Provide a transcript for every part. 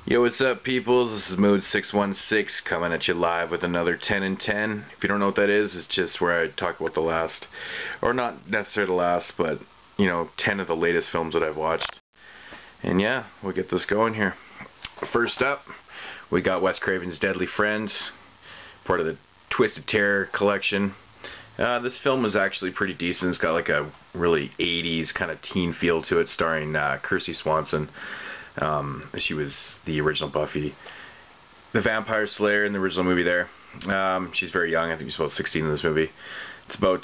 Yo, what's up, peoples? This is Mood 616 coming at you live with another 10 in 10. If you don't know what that is, it's just where I talk about the last, or not necessarily the last, but, 10 of the latest films that I've watched. And yeah, we'll get this going here. First up, we got Wes Craven's Deadly Friends, part of the Twisted Terror collection. This film was actually pretty decent. It's got like a really 80s kind of teen feel to it, starring Kirsty Swanson. She was the original Buffy the Vampire Slayer in the original movie there. She's very young. I think she's about 16 in this movie. It's about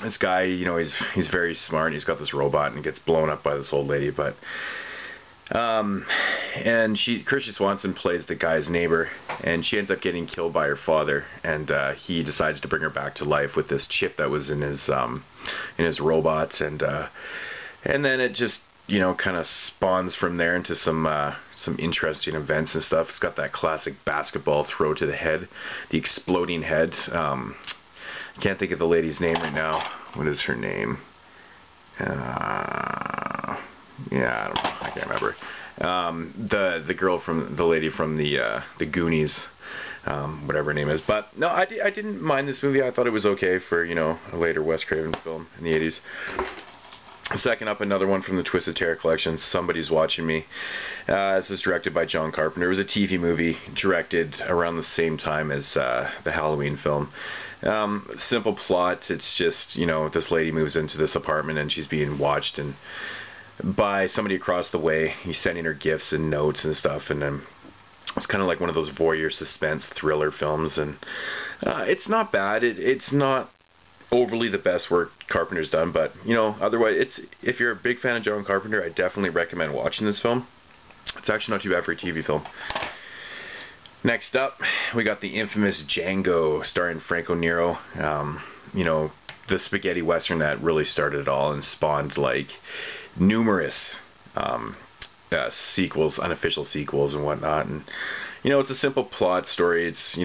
this guy, he's very smart. He's got this robot and he gets blown up by this old lady. But and Kirsty Swanson plays the guy's neighbor, and she ends up getting killed by her father. And he decides to bring her back to life with this chip that was in his robot. And then it just kind of spawns from there into some interesting events and stuff. It's got that classic basketball throw to the head, the exploding head. I can't think of the lady's name right now. What is her name? I don't know. I can't remember. The lady from the Goonies, whatever her name is. But no, I didn't mind this movie. I thought it was okay for a later Wes Craven film in the 80s. Second up, another one from the Twisted Terror collection, Somebody's Watching Me. This is directed by John Carpenter. It was a TV movie directed around the same time as the Halloween film. Simple plot. It's just, this lady moves into this apartment and she's being watched and by somebody across the way. He's sending her gifts and notes and stuff, and it's kind of like one of those voyeur suspense thriller films, and it's not bad. It's not overly the best work Carpenter's done, but otherwise, if you're a big fan of John Carpenter, I definitely recommend watching this film. It's actually not too bad for a TV film. Next up, we got the infamous Django, starring Franco Nero. The spaghetti western that really started it all and spawned like numerous sequels, unofficial sequels and whatnot. And it's a simple plot story. It's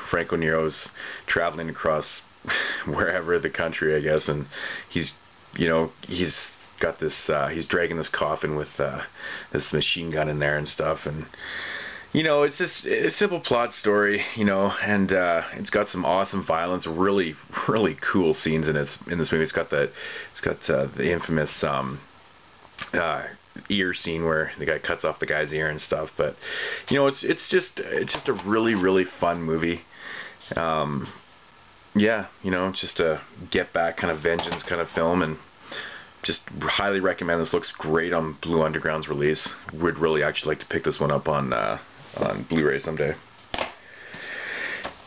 Franco Nero's traveling across wherever the country, I guess, and he's got this he's dragging this coffin with this machine gun in there and stuff, and it's just a simple plot story, and it's got some awesome violence, really cool scenes in this movie. It's got the infamous ear scene where the guy cuts off the guy's ear and stuff. But it's just a really fun movie. Just a get back kind of vengeance kind of film, and just highly recommend. This looks great on Blue Underground's release. Would really actually like to pick this one up on Blu-ray someday.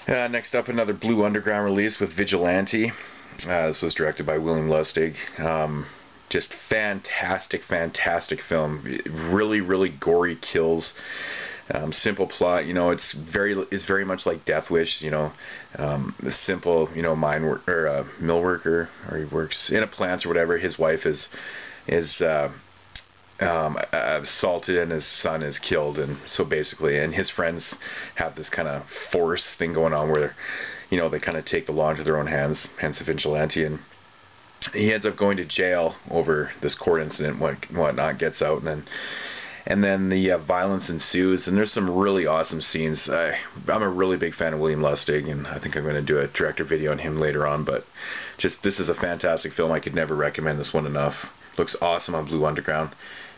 Next up, another Blue Underground release with Vigilante. This was directed by William Lustig. Just fantastic film. Really gory kills. Simple plot, it's very much like Death Wish, the simple, mine work or mill worker, or he works in a plant or whatever. His wife is assaulted and his son is killed, and so basically, and his friends have this kind of force thing going on where they kind of take the law into their own hands, hence the Vigilante, and he ends up going to jail over this court incident, whatnot, gets out, and then the violence ensues, and there's some really awesome scenes. I'm a really big fan of William Lustig, and I think I'm going to do a director video on him later on, but this is a fantastic film. I could never recommend this one enough. Looks awesome on Blue Underground,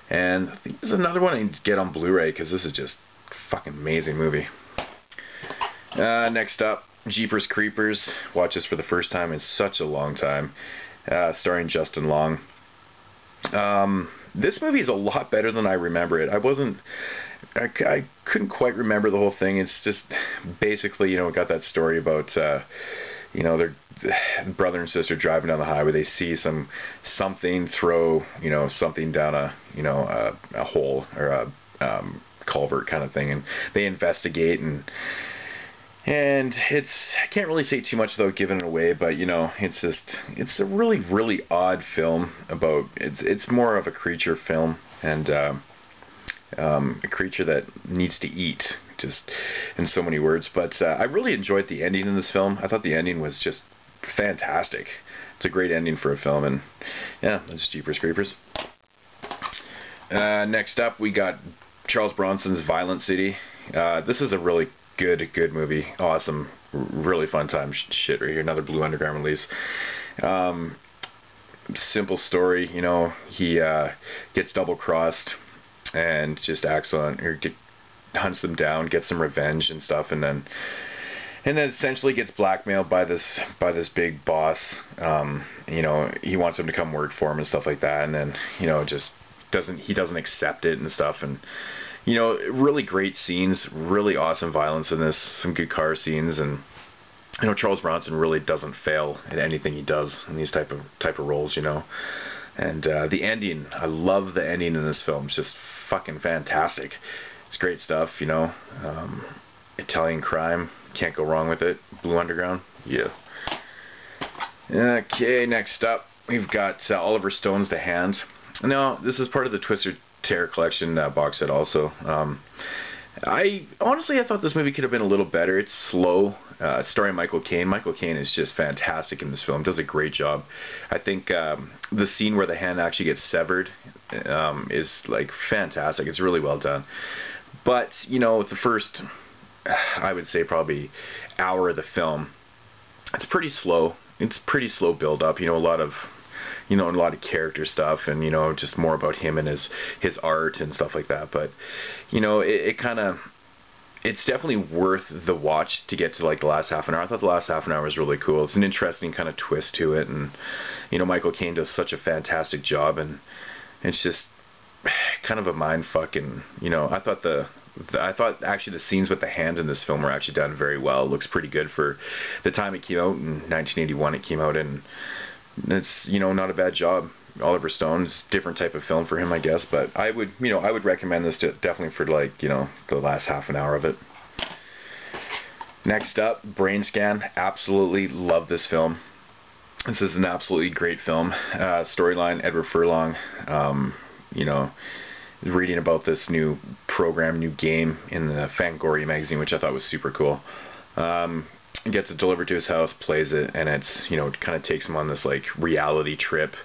and I think there's another one I need to get on Blu-ray, because this is just a fucking amazing movie. Next up, Jeepers Creepers. Watch this for the first time in such a long time, starring Justin Long. This movie is a lot better than I remember it. I couldn't quite remember the whole thing. It's just basically, got that story about, their brother and sister driving down the highway. They see something throw, something down a hole or a culvert kind of thing, and they investigate, and I can't really say too much without giving it away, but it's a really odd film about, it's more of a creature film, and a creature that needs to eat, just in so many words. But I really enjoyed the ending in this film. I thought the ending was just fantastic. It's a great ending for a film, and yeah, that's Jeepers Creepers. Next up, we got Charles Bronson's Violent City. This is a really good movie. Awesome, really fun time shit right here. Another Blue Underground release. Simple story, you know. He gets double crossed and just acts on, or hunts them down, gets some revenge and stuff, and then essentially gets blackmailed by this big boss. You know, he wants him to come work for him and stuff like that, and then, you know, just doesn't accept it and stuff. And, you know, really great scenes, really awesome violence in this, some good car scenes. And, you know, Charles Bronson really doesn't fail in anything he does in these type of roles, you know. And the ending, I love the ending in this film. It's just fucking fantastic. It's great stuff, you know. Italian crime, can't go wrong with it. Blue Underground, yeah. Okay, next up we've got Oliver Stone's The Hand. Now, this is part of the Twisted Terror Collection box set also. I thought this movie could have been a little better. It's slow. It's starring Michael Caine. Michael Caine is just fantastic in this film. Does a great job. I think the scene where the hand actually gets severed is like fantastic. It's really well done. But, you know, the first, I would say probably hour of the film, it's pretty slow. It's pretty slow build up. You know, a lot of character stuff, and, you know, just more about him and his art and stuff like that. But, you know, it's definitely worth the watch to get to like the last half an hour. I thought the last half an hour was really cool. It's an interesting kind of twist to it, and, you know, Michael Caine does such a fantastic job, and it's just kind of a mind fuck. And, you know, I thought actually the scenes with the hand in this film were actually done very well. It looks pretty good for the time it came out in 1981. It came out in. It's, you know, not a bad job. Oliver Stone's different type of film for him, I guess, but I would recommend this definitely for, like, you know, the last half an hour of it. Next up, Brain Scan. Absolutely love this film. This is an absolutely great film. Storyline, Edward Furlong, you know, reading about this new program, new game in the Fangoria magazine, which I thought was super cool. Gets it delivered to his house, plays it, and it's, you know, it kind of takes him on this like reality trip.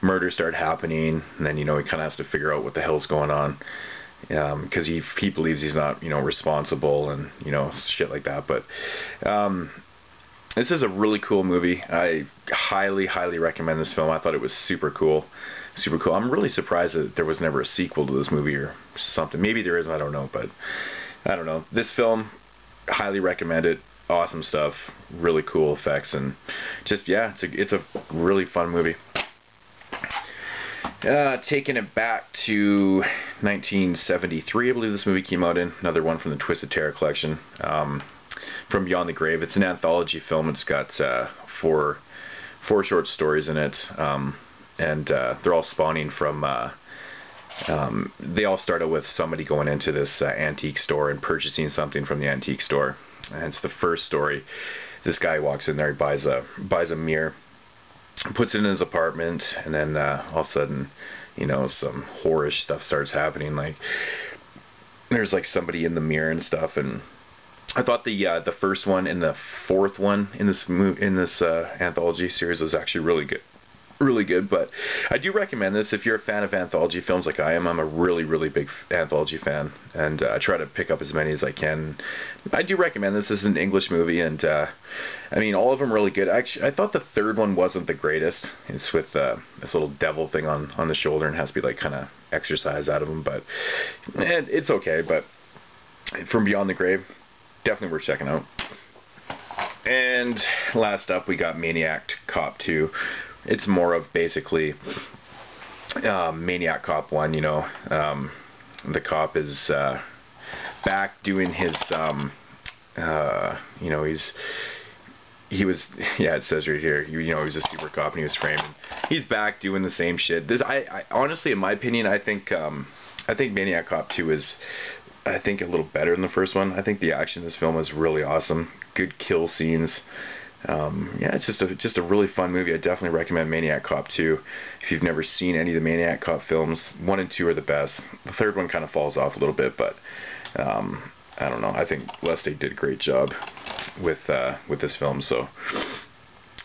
Murders start happening, and then, you know, he kind of has to figure out what the hell's going on, because he believes he's not, you know, responsible, and, you know, shit like that. But this is a really cool movie. I highly recommend this film. I thought it was super cool. I'm really surprised that there was never a sequel to this movie or something. Maybe there is, I don't know, but I don't know. This film, highly recommend it. Awesome stuff, really cool effects, and just, yeah, it's a really fun movie. Taking it back to 1973, I believe this movie came out in. Another one from the Twisted Terror Collection, From Beyond the Grave. It's an anthology film. It's got four short stories in it, and they're all spawning from. They all started with somebody going into this antique store and purchasing something from the antique store. And it's the first story. This guy walks in there, he buys a mirror, puts it in his apartment, and then all of a sudden, you know, some horrorish stuff starts happening. Like, there's like somebody in the mirror and stuff. And I thought the first one and the fourth one in this anthology series was actually really good. But I do recommend this if you're a fan of anthology films like I am. I'm a really big anthology fan, and I try to pick up as many as I can. I do recommend this. This is an English movie, and I mean, all of them really good. Actually, I thought the third one wasn't the greatest. It's with this little devil thing on the shoulder, and has to be like kind of exorcised out of him, but it's okay. But From Beyond the Grave, definitely worth checking out. And last up, we got Maniac Cop 2. It's more of basically Maniac Cop 1, you know. The cop is back doing his, you know, he was, yeah, it says right here, you know, he was a super cop and he was framed. He's back doing the same shit. This, I honestly, in my opinion, I think Maniac Cop 2 is, I think, a little better than the first one. I think the action in this film is really awesome. Good kill scenes. Yeah, it's just a really fun movie. I definitely recommend Maniac Cop 2. If you've never seen any of the Maniac Cop films, 1 and 2 are the best. The third one kind of falls off a little bit, but I don't know. I think Leslie did a great job with this film, so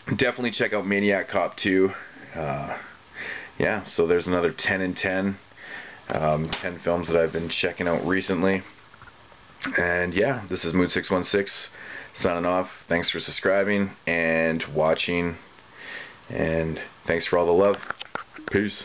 definitely check out Maniac Cop 2. Yeah, so there's another 10 and 10. 10 films that I've been checking out recently. And yeah, this is Mood616 signing off. Thanks for subscribing and watching, and thanks for all the love. Peace.